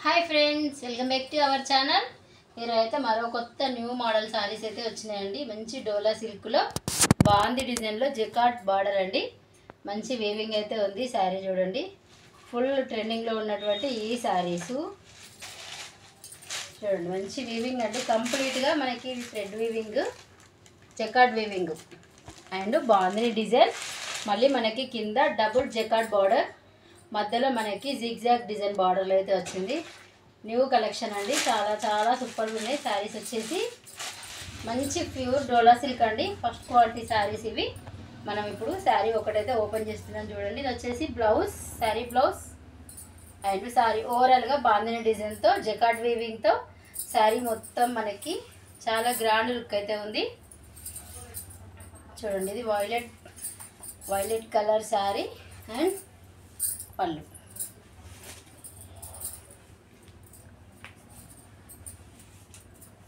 Hi friends, welcome back to our channel. ఈరోజైతే మరో కొత్త న్యూ మోడల్ సారీస్ అయితే వచ్చినాయండి. మంచి డోలా సిల్క్లో బాంది డిజైన్లో జకార్డ్ బార్డర్ అండి. మంచి వీవింగ్ అయితే ఉంది. శారీ చూడండి, ఫుల్ ట్రెండింగ్లో ఉన్నటువంటి ఈ శారీసు చూడండి. మంచి వీవింగ్ అండి, కంప్లీట్గా మనకి thread weaving, jacquard weaving and bandhani design. మళ్ళీ మనకి కింద డబుల్ జకార్డ్ బార్డర్, మధ్యలో మనకి జిగ్జాగ్ డిజైన్ బార్డర్లో అయితే వచ్చింది. న్యూ కలెక్షన్ అండి, చాలా చాలా సూపర్గా ఉన్నాయి. శారీస్ వచ్చేసి మంచి ప్యూర్ డోలా సిల్క్ అండి, ఫస్ట్ క్వాలిటీ శారీస్ ఇవి. మనం ఇప్పుడు శారీ ఒకటైతే ఓపెన్ చేస్తున్నాం చూడండి. ఇది వచ్చేసి blouse, sari blouse and sari ఓవరాల్గా బాందిని డిజైన్తో జకార్డ్ వీవింగ్తో శారీ మొత్తం మనకి చాలా గ్రాండ్ లుక్ అయితే ఉంది చూడండి. ఇది వైలెట్ కలర్ శారీ అండ్ పళ్ళు.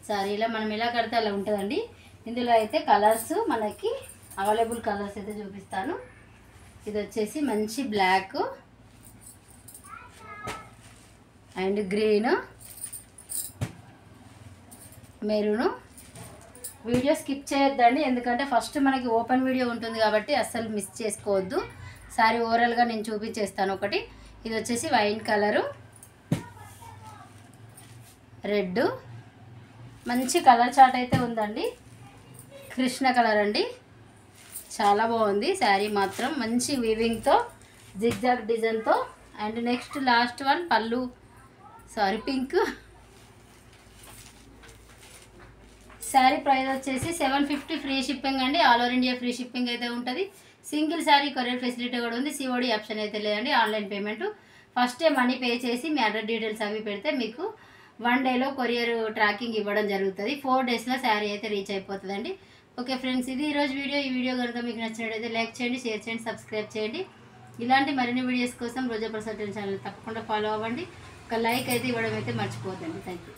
శారీలో మనం ఎలా కడితే అలా ఉంటుందండి. ఇందులో అయితే కలర్స్ మనకి అవైలబుల్ కలర్స్ అయితే చూపిస్తాను. ఇది వచ్చేసి మంచి black and green, maroon. Video skip చేయొద్దండి, ఎందుకంటే ఫస్ట్ మనకి ఓపెన్ వీడియో ఉంటుంది కాబట్టి అస్సలు మిస్ చేసుకోవద్దు. శారీ ఓవరాల్గా నేను చూపించేస్తాను ఒకటి. ఇది వచ్చేసి వైన్ కలరు, రెడ్, మంచి కలర్ చార్ట్ అయితే ఉందండి. కృష్ణ కలర్ అండి, చాలా బాగుంది శారీ మాత్రం. మంచి వీవింగ్తో జిగ్జాగ్ డిజైన్తో. అండ్ నెక్స్ట్ లాస్ట్ వన్ పళ్ళు, పింక్. శారీ ప్రైస్ వచ్చేసి 750 ఫ్రీ షిప్పింగ్ అండి. All over India free shipping అయితే ఉంటుంది. సింగిల్ శారీ కొరియర్ ఫెసిలిటీ కూడా ఉంది. సిఓడి ఆప్షన్ అయితే లేదండి, ఆన్లైన్ పేమెంట్. ఫస్టే మనీ పే చేసి మీ అడ్రస్ డీటెయిల్స్ అవి పెడితే మీకు 1 డేలో కొరియర్ ట్రాకింగ్ ఇవ్వడం జరుగుతుంది. 4 డేస్లో శారీ అయితే రీచ్ అయిపోతుందండి. ఓకే ఫ్రెండ్స్, ఇది ఈరోజు వీడియో. ఈ వీడియో కనుక మీకు నచ్చినట్టయితే లైక్ చేయండి, షేర్ చేయండి, సబ్స్క్రైబ్ చేయండి. ఇలాంటి మరిన్ని వీడియోస్ కోసం రోజా ప్రసాద్ ఛానల్ తప్పకుండా ఫాలో అవ్వండి. ఒక లైక్ అయితే ఇవ్వడం అయితే మర్చిపోతండి. Thank you.